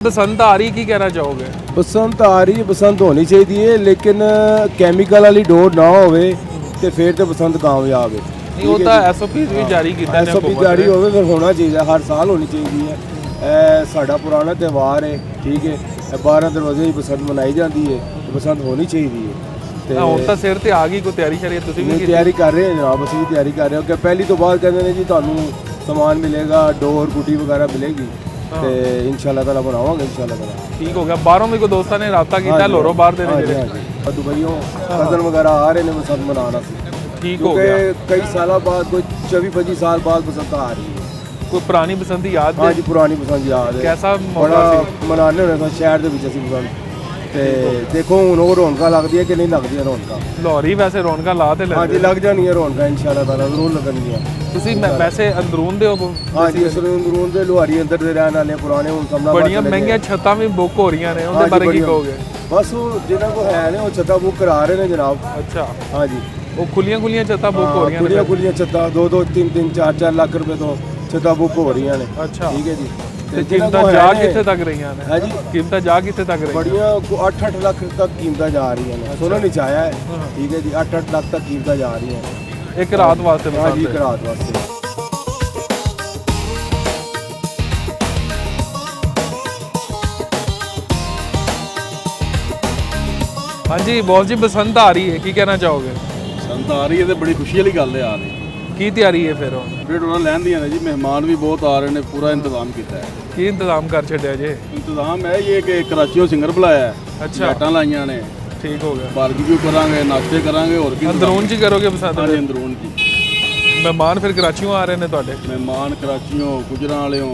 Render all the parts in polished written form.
बसंत आ रही की कहना चाहोगे? बसंत आ रही है, बसंत होनी चाहिए लेकिन कैमिकल वाली डोर ना होवे ते फिर तो बसंत कामयाब है। नहीं होता SOP भी जारी कीता ने SOP जारी होवे फिर होना चाहिए, हर साल होनी चाहिए है। साड़ा पुराना त्यौहार है, ठीक है। 12 दरवाजे की बसंत मनाई जाती है, तो बसंत होनी चाहिए है। ਹੁਣ ਤਾਂ ਸਿਰ ਤੇ ਆ ਗਈ ਕੋਈ ਤਿਆਰੀ ਸ਼ਰੀ ਤੁਸੀਂ ਵੀ ਤਿਆਰੀ ਕਰ ਰਹੇ ਹਾਂ ਜਨਾਬ, ਅਸੀਂ ਵੀ ਤਿਆਰੀ ਕਰ ਰਹੇ ਹਾਂ ਕਿ ਪਹਿਲੀ ਤੋਂ ਬਾਅਦ ਕਹਿੰਦੇ ਨੇ ਜੀ ਤੁਹਾਨੂੰ ਸਮਾਨ ਮਿਲੇਗਾ, ਡੋਰ ਗੁੱਡੀ ਵਗੈਰਾ ਮਿਲੇਗੀ ਤੇ ਇਨਸ਼ਾਅੱਲਾ ਤਾਲਾ ਬਣਾਵਾਂਗੇ ਇਨਸ਼ਾਅੱਲਾ ਤਾਲਾ। ਠੀਕ ਹੋ ਗਿਆ। ਬਾਹਰੋਂ ਵੀ ਕੋਈ ਦੋਸਤਾਂ ਨੇ ਰਾਬਤਾ ਕੀਤਾ ਲੋਰੋ ਬਾਹਰ ਦੇ ਨੇ ਜਿਹੜੇ ਦੁਬਈੋਂ ਕਜ਼ਨ ਵਗੈਰਾ ਆ ਰਹੇ ਨੇ ਬਸੰਤ ਮਨਾਉਣ ਅਸੀਂ। ਠੀਕ ਹੋ ਗਿਆ। ਕਈ ਸਾਲਾਂ ਬਾਅਦ ਕੋਈ 24-25 ਸਾਲ ਬਾਅਦ ਬਸੰਤ ਆ ਰਹੀ ਹੈ। ਕੋਈ ਪੁਰਾਣੀ ਬਸੰਤ ਯਾਦ ਹੈ? ਹਾਂ ਜੀ ਪੁਰਾਣੀ ਬਸੰਤ ਯਾਦ ਹੈ। ਕੈਸਾ ਮੌਕਾ ਸੀ? ਮਨਾਉਂਦੇ ਹੁੰਦੇ ਸਾਂ ਸ਼ਹਿਰ ਦੇ ਵਿੱਚ ਅਸੀਂ ਬਸੰਤ ਤੇ ਦੇਖੋ ਹੁਣ ਉਹ ਰੌਣਕਾਂ ਲੱਗਦੀਆਂ ਕਿ ਨਹੀਂ ਲੱਗਦੀਆਂ ਰੌਣਕਾਂ। ਲਾਹੌਰੀ ਵੈਸੇ ਰੌਣਕਾਂ ਲਾ ਤੇ ਹਾਂ ਜੀ ਲੱਗ ਜਾਣੀਆਂ ਰੌਣਕਾਂ ਇਨਸ਼ਾਅੱਲਾ ਤਾਲਾ ਜ਼ਰੂਰ ਲੱਗਣਗੀਆਂ। ਤੁਸੀਂ ਵੈਸੇ ਅੰਦਰੂਨ ਦੇ ਹੋ? ਹਾਂ ਜੀ ਅੰਦਰੂਨ ਦੇ ਲੋਹਾਰੀ ਅੰਦਰ ਦੇ ਰਹਿਣ ਵਾਲੇ ਪੁਰਾਣੇ ਹੁਣ ਸਾਹਮਣੇ ਬੜੀਆਂ ਮਹਿੰਗੀਆਂ ਛੱਤਾਂ ਵੀ ਬੁੱਕ ਹੋ ਰਹੀਆਂ ਨੇ, ਉਹਦੇ ਬਾਰੇ ਕੀ ਕਹੋਗੇ? ਬਸ ਉਹ ਜਿਹਨਾਂ ਕੋਲ ਹੈ ਨੇ ਉਹ ਛੱਤਾਂ ਬੁੱਕ ਕਰਾ ਰਹੇ ਨੇ ਜਨਾਬ। ਅੱਛਾ ਹਾਂ ਜੀ ਉਹ ਖੁੱਲੀਆਂ ਛੱਤਾਂ ਬੁੱਕ ਹੋ ਰਹੀਆਂ ਨੇ? ਖੁੱਲੀਆਂ ਛੱਤਾਂ 2-2 3-3 4-4 ਲੱਖ ਰੁਪਏ ਤੋਂ ਛੱਤਾਂ ਬੁੱਕ ਹੋ ਰਹੀਆਂ ਨੇ। ਅੱਛਾ ਠੀਕ ਹੈ ਜੀ। ਤੇ ਕੀਮਤਾਂ ਜਾ ਕਿੱਥੇ ਤੱਕ ਰਹੀਆਂ ਨੇ? ਹੈ ਜੀ ਕੀਮਤਾਂ ਜਾ ਕਿੱਥੇ ਤੱਕ ਰਹੀਆਂ? ਬੜੀਆਂ 8-8 ਲੱਖ ਤੱਕ ਕੀਮਤਾਂ ਜਾ ਰਹੀਆਂ ਨੇ। ਸੁਣਨ ਵਿੱਚ ਆਇਆ ਹੈ, ਠੀਕ ਹੈ ਜੀ 8-8 ਲੱਖ ਤੱਕ ਕੀਮਤਾਂ ਜਾ ਰਹੀਆਂ ਨੇ ਇੱਕ ਰਾਤ ਵਾਸਤੇ? ਹਾਂ ਜੀ ਇੱਕ ਰਾਤ ਵਾਸਤੇ। हाँ जी बॉस जी बसंत आ रही है की कहना चाहोगे? बसंत आ रही है तो बड़ी खुशी वाली गल है। आ रही की तैयारी है फिर फिर उन्होंने लैन दिया ने जी, मेहमान भी बहुत आ रहे हैं, पूरा इंतजाम किया है। की इंतजाम कर छड़िया जे? इंतजाम है ये कि कराचियों सिंगर बुलाया है। अच्छा लाइटां लाइयां ने। ठीक हो गया। बारबेक्यू करांगे, नाश्ते करांगे और की अंदरून च करोगे बसंत? हाँ जी अंदरून जी। मेहमान फिर कराचियों आ रहे हैं तुहाडे? मेहमान कराचियों, गुजरां वालियों,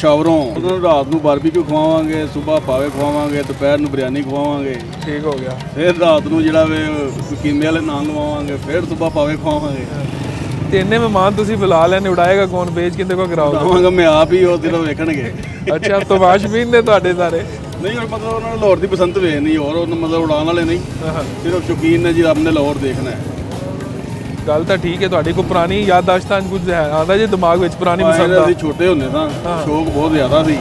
शावरों। उन्होंने रात ਨੂੰ ਬਾਰਬੀਕਿਊ ਖਵਾਵਾਂਗੇ, ਸਵੇਰ ਪਾਵੇ ਖਵਾਵਾਂਗੇ, ਦੁਪਹਿਰ ਨੂੰ ਬਿਰਿਆਨੀ ਖਵਾਵਾਂਗੇ। ਠੀਕ ਹੋ ਗਿਆ। ਫਿਰ ਰਾਤ ਨੂੰ ਜਿਹੜਾ ਵੇ ਕੀਮੇ ਵਾਲੇ ਨਾਨ ਲਵਾਵਾਂਗੇ, ਫਿਰ ਸਵੇਰ ਪਾਵੇ ਖਵਾਵਾਂਗੇ। ਤੇ ਇੰਨੇ ਮਹਿਮਾਨ ਤੁਸੀਂ ਬੁਲਾ ਲੈਣੇ, ਉਡਾਏਗਾ ਕੌਣ? ਵੇਚ ਕਿੰਦੇ ਕੋ ਕਰਾਓਗੇ? ਕਰਾਵਾਂਗਾ ਮੈਂ ਆਪ ਹੀ, ਉਹ ਦਿਨੋਂ ਵੇਖਣਗੇ। ਅੱਛਾ ਤਮਾਸ਼ਬੀਨ ਨੇ ਤੁਹਾਡੇ ਸਾਰੇ? ਨਹੀਂ और मतलब उन्होंने लाहौर की बसंत ਵੇਖਣੀ और मतलब उड़ाने वाले नहीं, सिर्फ शौकीन ने जी आपने लाहौर देखना है। ਗੱਲ ਤਾਂ ਠੀਕ ਹੈ ਤੁਹਾਡੀ। ਕੋਈ ਪੁਰਾਣੀ ਯਾਦਦਾਸ਼ਤਾਂ ਕੁਝ ਹੈ ਆਉਂਦਾ ਜੇ ਦਿਮਾਗ ਵਿੱਚ ਪੁਰਾਣੀ ਬਸੰਤ ਦਾ? ਅਸੀਂ ਛੋਟੇ ਹੁੰਦੇ ਤਾਂ ਸ਼ੌਕ ਬਹੁਤ ਜ਼ਿਆਦਾ ਸੀ।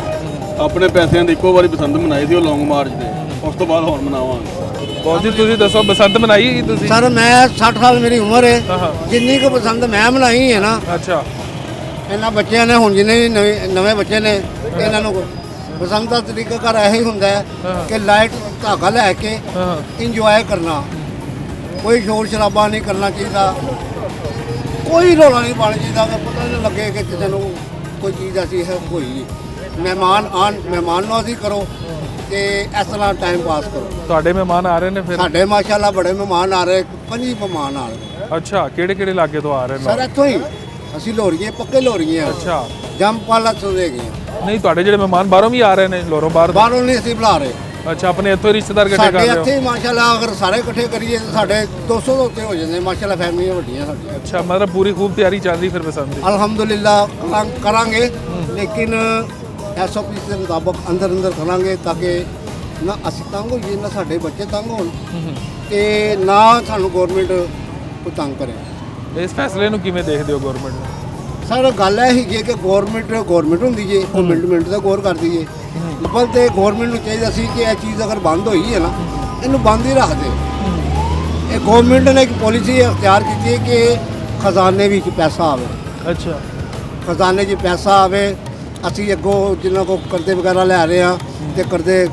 ਆਪਣੇ ਪੈਸਿਆਂ ਦੇ ਇੱਕੋ ਵਾਰੀ ਬਸੰਤ ਮਨਾਈ ਸੀ, ਉਹ ਲੌਂਗ ਮਾਰਚ ਤੇ। ਉਸ ਤੋਂ ਬਾਅਦ ਹੁਣ ਮਨਾਵਾਂਗੇ। ਬਹੁਤ ਜੀ ਤੁਸੀਂ ਦੱਸੋ ਬਸੰਤ ਮਨਾਈ ਹੈ ਤੁਸੀਂ? ਸਰ ਮੈਂ 60 ਸਾਲ ਮੇਰੀ ਉਮਰ ਹੈ, ਜਿੰਨੀ ਕੁ ਬਸੰਤ ਮੈਂ ਮਨਾਈ ਹੈ ਨਾ। ਅੱਛਾ ਇਹਨਾਂ ਬੱਚਿਆਂ ਨੇ ਹੁਣ ਜਿੰਨੇ ਵੀ ਨਵੇਂ ਬੱਚੇ ਨੇ ਇਹਨਾਂ ਨੂੰ ਬਸੰਤ ਦਾ ਤਰੀਕਾ ਘਰ ਇਹੀ ਹੁੰਦਾ ਹੈ ਕਿ ਲਾਈਟ ਧਾਗਾ ਲੈ ਕੇ ਇੰਜੋਏ ਕਰਨਾ, ਕੋਈ ਸ਼ੋਰ ਸ਼ਰਾਬਾ ਨਹੀਂ ਕਰਨਾ ਚਾਹੀਦਾ, ਕੋਈ ਰੌਲਾ ਨਹੀਂ ਪਾਉਣਾ ਚਾਹੀਦਾ ਕਿ ਪਤਾ ਨਹੀਂ ਲੱਗੇ ਕਿ ਕਿਸੇ ਨੂੰ ਕੋਈ ਚੀਜ਼ ਐਸੀ ਹੈ ਹੋਈ। ਮਹਿਮਾਨ ਆਉਣ, ਮਹਿਮਾਨ ਨੂੰ ਅਸੀਂ ਕਰੋ ਤੇ ਇਸ ਤਰ੍ਹਾਂ ਟਾਈਮ ਪਾਸ ਕਰੋ। ਤੁਹਾਡੇ ਮਹਿਮਾਨ ਆ ਰਹੇ ਨੇ ਫਿਰ? ਸਾਡੇ ਮਾਸ਼ਾਅੱਲਾ ਬੜੇ ਮਹਿਮਾਨ ਆ ਰਹੇ, 5 ਮਹਿਮਾਨ ਆ ਰਹੇ। ਅੱਛਾ ਕਿਹੜੇ ਕਿਹੜੇ ਇਲਾਕੇ ਤੋਂ ਆ ਰਹੇ ਨੇ? ਸਰ ਇੱਥੋਂ ਹੀ ਅਸੀਂ ਲੋਰੀਏ, ਪੱਕੇ ਲੋਰੀਏ। ਅੱਛਾ ਜੰਪਾਲਾ ਤੋਂ ਦੇ ਗਏ। ਨਹੀਂ ਤੁਹਾਡੇ ਜਿਹੜੇ ਮਹਿਮਾਨ ਬਾਹਰੋਂ ਵੀ ਆ ਰਹੇ ਨੇ? ਲੋਰੋਂ ਬਾਹਰ? ਬਾਹਰੋਂ ਨਹੀਂ ਅਸੀਂ ਬੁਲਾ ਰਹੇ। ਅੱਛਾ ਆਪਣੇ ਇੱਥੋਂ ਰਿਸ਼ਤੇਦਾਰ ਇਕੱਠੇ ਕਰ ਸਾਡੇ ਰਹੇ ਹੋ? ਇੱਥੇ ਹੀ ਮਾਸ਼ਾਅੱਲਾ ਅਗਰ ਸਾਰੇ ਇਕੱਠੇ ਕਰੀਏ ਤਾਂ ਸਾਡੇ 200 ਤੋਂ ਉੱਤੇ ਹੋ ਜਾਂਦੇ ਮਾਸ਼ਾਅੱਲਾ, ਫੈਮਲੀਆਂ ਵੱਡੀਆਂ ਸਾਡੀਆਂ। ਅੱਛਾ ਮਤਲਬ ਪੂਰੀ ਖੂਬ ਤਿਆਰੀ ਚੱਲ ਰਹੀ ਫਿਰ ਬਸੰਤ ਦੀ? ਅਲਹਮਦੁਲਿਲਾ ਕਰਾਂਗੇ, ਲੇਕਿਨ SOP ਦੇ ਮੁਤਾਬਕ ਅੰਦਰ ਕਰਾਂਗੇ ਤਾਂ ਕਿ ਨਾ ਅਸੀਂ ਤੰਗ ਹੋਈਏ, ਨਾ ਸਾਡੇ ਬੱਚੇ ਤੰਗ ਹੋਣ ਤੇ ਨਾ ਸਾਨੂੰ ਗਵਰਨਮੈਂਟ ਕੋਈ ਤੰਗ ਕਰੇ। ਇਸ ਫੈਸਲੇ ਨੂੰ ਕਿਵੇਂ ਦੇਖਦੇ ਹੋ ਗਵਰਨਮੈਂਟ ਨੂੰ? ਸਰ ਗੱਲ ਇਹ ਹੈਗੀ ਹੈ ਕਿ ਗਵਰਨਮੈਂਟ ਹੁੰਦੀ ਜੇ, ਉਹ ਮਿੰਟ ਦਾ ਗੌਰ ਕਰਦੀ ਜੇ। ਅੱਵਲ ਤੇ ਗਵਰਨਮੈਂਟ ਨੂੰ ਚਾਹੀਦਾ ਸੀ ਕਿ ਇਹ ਚੀਜ਼ ਅਗਰ ਬੰਦ ਹੋਈ ਹੈ ਨਾ, ਇਹਨੂੰ ਬੰਦ ਹੀ ਰੱਖ ਦੇ। ਇਹ ਗਵਰਨਮੈਂਟ ਨੇ ਇੱਕ ਪਾਲਿਸੀ ਅਖਤਿਆਰ ਕੀਤੀ ਹੈ ਕਿ ਖਜ਼ਾਨੇ ਵਿੱਚ ਪੈਸਾ ਆਵੇ। ਅੱਛਾ ਖਜ਼ਾਨੇ 'ਚ ਪੈਸਾ ਆਵੇ, ਅਸੀਂ ਅੱਗੋਂ ਜਿਨ੍ਹਾਂ ਕੋਲ ਕਰਜ਼ੇ ਵਗੈਰਾ ਲੈ ਰਹੇ ਹਾਂ ਤੇ ਕਰਜ਼ੇ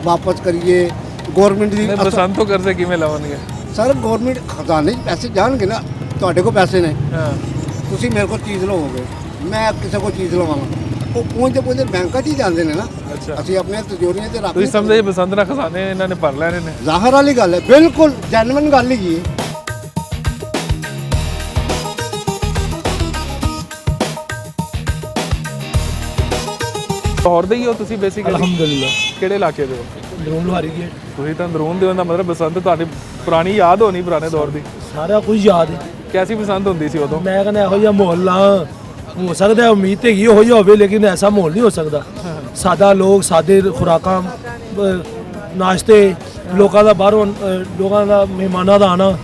ਵਾਪਸ ਕਰੀਏ। ਗਵਰਨਮੈਂਟ ਦੀ ਬਸੰਤ ਤੋਂ ਕਰਜ਼ੇ ਕਿਵੇਂ ਲਵਾਂਗੇ? ਸਰ ਗਵਰਨਮੈਂਟ ਖਜ਼ਾਨੇ 'ਚ ਪੈਸੇ ਜਾਣਗੇ ਨਾ, ਤੁਹਾਡੇ ਕੋਲ ਪੈਸੇ ਨੇ, ਹਾਂ ਤੁਸੀਂ ਮੇਰੇ ਕੋਲ ਚੀਜ਼ ਲਵੋਗੇ, ਮੈਂ ਕਿਸੇ ਕੋਲ ਚੀਜ਼ ਲਵਾਂਗਾ, ਉਹ ਪਹੁੰਚਦੇ ਬੈਂਕਾਂ 'ਚ ਹੀ ਜਾਂਦੇ ਨੇ ਨਾ। ਅੱਛਾ ਅਸੀਂ ਆਪਣੇ ਤਿਜੋਰੀਆਂ 'ਤੇ ਰੱਖ ਤੁਸੀਂ ਸਮਝਦੇ ਬਸੰਤ ਨਾਲ ਖਜ਼ਾਨੇ ਇਹਨਾਂ ਨੇ ਭਰ ਲੈਣੇ ਨੇ? ਜ਼ਾਹਰ ਵਾਲੀ ਗੱਲ ਹੈ, ਬਿਲਕੁਲ ਜੈਨੂਇਨ ਗੱਲ ਹੀ ਹੈ। ਲਾਹੌਰ ਦੇ ਹੀ ਹੋ ਤੁਸੀਂ ਬੇਸਿਕਲੀ? ਅਲਹਮਦੁਲਿਲਾ। ਕਿਹੜੇ ਇਲਾਕੇ ਦੇ ਹੋ? ਅੰਦਰੂਨ ਲੁਹਾਰੀ ਗੇਟ। ਤੁਸੀਂ ਤਾਂ ਅੰਦਰੂਨ ਦੇ ਹੋ, ਦਾ ਮਤਲਬ ਬਸੰਤ ਤੁਹਾਡੀ ਪੁਰਾਣੀ ਯਾਦ ਹੋਣੀ ਪੁਰਾਣੇ ਦੌਰ ਦੀ। ਸਾਰਾ ਕੁਝ ਯਾਦ ਹੈ। ਕੈਸੀ ਬਸੰਤ ਹੁੰਦੀ ਸੀ ਉਦੋਂ? ਮੈਂ ਕਹਿੰਦਾ ਇਹੋ ਜਿਹਾ ਮਾਹੌਲ ਨਾ ਹੋ ਸਕਦਾ, ਉਮੀਦ ਹੈਗੀ ਇਹੋ ਜਿਹਾ ਹੋਵੇ, ਲੇਕਿਨ ਐਸਾ ਮਾਹੌਲ ਨਹੀਂ ਹੋ ਸਕਦਾ। ਸਾਦਾ ਲੋਕ, ਸਾਦੇ ਖੁਰਾਕਾਂ, ਨਾਸ਼ਤੇ, ਲੋਕਾਂ ਦਾ ਬਾਹਰੋਂ ਲੋਕਾਂ ਦਾ ਮਹਿਮਾਨਾਂ ਦਾ ਆਉਣਾ,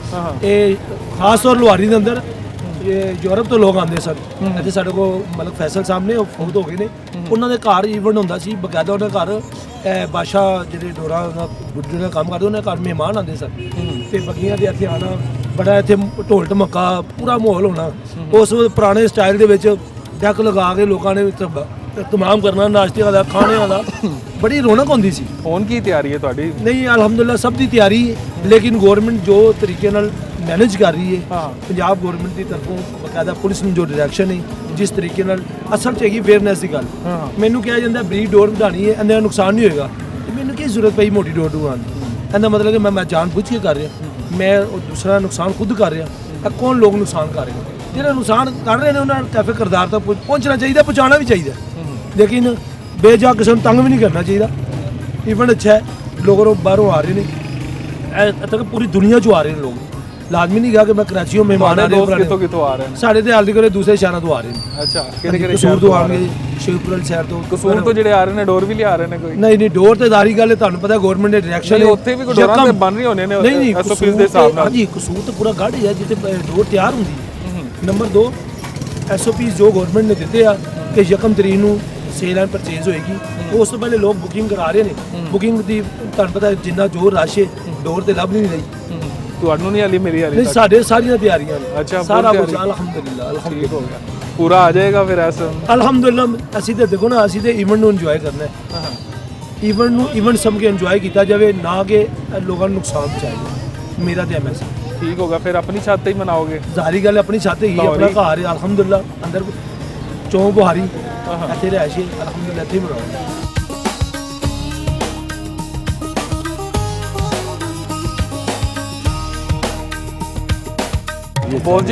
ਇਹ ਖਾਸ ਤੌਰ ਲੁਹਾਰੀ ਦੇ ਅੰਦਰ ਇਹ ਯੂਰਪ ਤੋਂ ਲੋਕ ਆਉਂਦੇ ਸਨ ਇੱਥੇ ਸਾਡੇ ਕੋਲ ਮਲਕ ਫੈਸਲ ਸਾਹਿਬ ਨੇ ਉਹ ਫੌਤ ਹੋ ਗਏ ਨੇ ਉਹਨਾਂ ਦੇ ਘਰ ਈਵੈਂਟ ਹੁੰਦਾ ਸੀ ਬਕਾਇਦਾ ਉਹਨਾਂ ਦੇ ਘਰ ਬਾਦਸ਼ਾਹ ਜਿਹੜੇ ਡੋਰਾ ਗੁੱਜਰ ਦਾ ਕੰਮ ਕਰਦੇ ਉਹਨਾਂ ਦੇ ਘਰ ਮਹਿਮਾਨ ਆਉਂਦੇ ਸਨ ਤੇ ਬੱਗੀਆਂ ਦੇ ਇੱਥੇ ਆਉਣਾ ਬੜਾ ਇੱਥੇ ਢੋਲ ਢਮੱਕਾ ਪੂਰਾ ਮਾਹੌਲ ਹੋਣਾ ਉਸ ਪੁਰਾਣੇ ਸਟਾਈਲ ਦੇ ਵਿੱਚ ਡੈਕ ਲਗਾ ਕੇ ਲੋਕਾਂ ਨੇ ਤਮਾਮ ਕਰਨਾ ਨਾਸ਼ਤੇ ਦਾ ਖਾਣੇ ਦਾ ਬੜੀ ਰੌਣਕ ਹੁੰਦੀ ਸੀ। ਹੁਣ ਕੀ ਤਿਆਰੀ ਹੈ ਤੁਹਾਡੀ? ਨਹੀਂ ਅਲਹਮਦੁਲਿਲਾ ਸਭ ਦੀ ਤਿਆਰੀ ਹੈ ਲੇਕਿਨ ਗਵਰਨਮੈਂਟ ਜੋ ਤਰੀਕੇ ਨਾਲ ਮੈਨੇਜ ਕਰ ਰਹੀ ਹੈ ਪੰਜਾਬ ਗਵਰਨਮੈਂਟ ਦੀ ਤਰਫੋਂ ਬਕਾਇਦਾ ਪੁਲਿਸ ਨੂੰ ਜੋ ਡਾਇਰੈਕਸ਼ਨ ਹੈ ਜਿਸ ਤਰੀਕੇ ਨਾਲ ਅਸਲ 'ਚ ਹੈਗੀ ਫੇਅਰਨੈਸ ਦੀ ਗੱਲ ਮੈਨੂੰ ਕਿਹਾ ਜਾਂਦਾ ਬਰੀਕ ਡੋਰ ਵਧਾਣੀ ਹੈ ਇਹਦਾ ਨੁਕਸਾਨ ਨਹੀਂ ਹੋਏਗਾ ਤੇ ਮੈਨੂੰ ਕੀ ਜ਼ਰੂਰਤ ਪਈ ਮੋਟੀ ਡੋਰ ਵਧਾਉਣ ਦੀ ਇਹਦਾ ਮਤਲਬ ਕਿ ਮੈਂ ਜਾਣ ਬੁੱਝ ਕੇ ਕਰ ਰਿਹਾ ਮੈਂ ਉਹ ਦੂਸਰਾ ਨੁਕਸਾਨ ਖੁਦ ਕਰ ਰਿਹਾ ਇਹ ਕੌਣ ਲੋਕ ਨੁਕਸਾਨ ਕਰ ਰਹੇ ਨੇ ਜਿਹੜੇ ਨੁਕਸਾਨ ਕਰ ਰਹੇ ਨੇ ਉਹਨਾਂ ਨੂੰ ਕਾਫੀ ਕਿਰਦਾਰ ਤੱਕ ਪਹੁੰਚਣਾ ਚਾਹੀਦਾ ਪਹੁੰਚਾਉਣਾ ਵੀ ਚਾਹੀਦਾ ਲੇਕਿਨ ਬੇਜਾ ਕਿਸੇ ਨੂੰ ਤੰਗ ਵੀ ਨਹੀਂ ਕਰਨਾ ਚਾਹੀਦਾ। ਇਵੈਂਟ ਅੱਛਾ ਹੈ ਲੋਕ ਬਾਹਰੋਂ ਆ ਰਹੇ ਨੇ ਇਹ ਤੱਕ ਪੂਰੀ ਦੁਨੀਆ 'ਚੋਂ ਆ ਰਹੇ ਨੇ ਲੋਕ ਲਾਜ਼ਮੀ ਨਹੀਂ ਗਾ ਕਿ ਮੈਂ ਕਰਾਚੀੋਂ ਮਹਿਮਾਨ ਆ ਰਹੇ ਕਿੱਥੋਂ ਆ ਰਹੇ ਨੇ? ਸਾਡੇ ਤੇ ਹਾਲਦੀ ਕਰੇ ਦੂਸਰੇ ਸ਼ਹਿਰਾਂ ਤੋਂ ਆ ਰਹੇ ਨੇ। ਅੱਛਾ ਕਿਹੜੇ ਕਸੂਰ ਤੋਂ ਆਉਣਗੇ ਸ਼ੇਖਪੁਰ ਸ਼ਹਿਰ ਤੋਂ ਕਸੂਰ ਤੋਂ ਜਿਹੜੇ ਆ ਰਹੇ ਨੇ ਡੋਰ ਵੀ ਲਿਆ ਰਹੇ ਨੇ ਕੋਈ? ਨਹੀਂ ਡੋਰ ਤੇ ਦਾਰੀ ਗੱਲ ਹੈ ਤੁਹਾਨੂੰ ਪਤਾ ਗਵਰਨਮੈਂਟ ਦੇ ਡਾਇਰੈਕਸ਼ਨ ਹੈ ਉੱਥੇ ਵੀ ਕੋਈ ਡੋਰਾਂ ਤੇ ਬਣ ਰਹੀ ਹੋਣੇ ਨੇ ਨਹੀਂ ਐਸਓਪੀਸ ਦੇ ਹਿਸਾਬ ਨਾਲ। ਹਾਂਜੀ ਕਸੂਰ ਤਾਂ ਪੂਰਾ ਗਾੜੀ ਹੈ ਜਿੱਥੇ ਡੋਰ ਤਿਆਰ ਹੁੰਦੀ ਹੈ। ਨੰਬਰ 2 ਐਸਓਪੀਸ ਜੋ ਗਵਰਨਮੈਂਟ ਨੇ ਦਿੱਤੇ ਆ ਕਿ ਯਕਮ ਤਰੀਕ ਨੂੰ ਸੇਲ ਐਂਡ ਪਰਚੇਜ਼ ਹੋਏਗੀ ਉਸ ਤੋਂ ਪਹਿਲੇ ਲੋਕ ਬੁਕਿੰਗ ਕਰਾ ਰਹੇ ਨੇ ਬੁਕਿੰਗ ਦੀ ਤੁਹਾਨੂੰ ਪਤਾ ਜਿੰਨਾ ਜ਼ੋਰ ਰਸ਼ ਹੈ ਡੋਰ ਤੇ ਲੱਭ ਨਹੀਂ ਰਹੀ ਤੁਹਾਨੂੰ ਨਹੀਂ ਹਾਲੀ ਮੇਰੀ ਹਾਲੀ ਨਹੀਂ ਸਾਡੇ ਸਾਰੀਆਂ ਤਿਆਰੀਆਂ ਨੇ ਅੱਛਾ ਸਾਰਾ ਕੁਝ ਅਲਹਮਦੁਲਿਲਾ ਠੀਕ ਹੋ ਗਿਆ ਪੂਰਾ ਆ ਜਾਏਗਾ ਫਿਰ ਐਸਾ ਅਲਹਮਦੁਲਿਲਾ ਅਸੀਂ ਤਾਂ ਦੇਖੋ ਨਾ ਅਸੀਂ ਤੇ ਇਵੈਂਟ ਨੂੰ ਇੰਜੋਏ ਕਰਨਾ ਹੈ ਇਵੈਂਟ ਨੂੰ ਇਵੈਂਟ ਸਮਝ ਕੇ ਇੰਜੋਏ ਕੀਤਾ ਜਾਵੇ ਨਾ ਕਿ ਲੋਕਾਂ ਨੂੰ ਨੁਕਸਾਨ ਪਹੁੰਚਾਏ ਮੇਰਾ ਤੇ ਐਮਐਸ ਠੀਕ ਹੋਗਾ ਫਿਰ ਆਪਣੀ ਛੱਤ ਤੇ ਹੀ ਮਨਾਓਗੇ? ਜ਼ਾਹਰੀ ਗੱਲ ਆਪਣੀ ਛੱਤ ਹੈਗੀ ਆਪਣਾ ਘਰ ਹੈ ਅਲਹਮਦੁਲਿਲਾ ਅੰਦਰ ਚੌਂਕ ਬੁਹਾਰੀ ਇੱਥੇ ਰਹਿਸ਼ੇ ਅਲਹਮਦੁਲਿਲਾ ਇੱਥੇ ਬਣਾਉਂਦੇ ਬਹੁਤ ਜੀ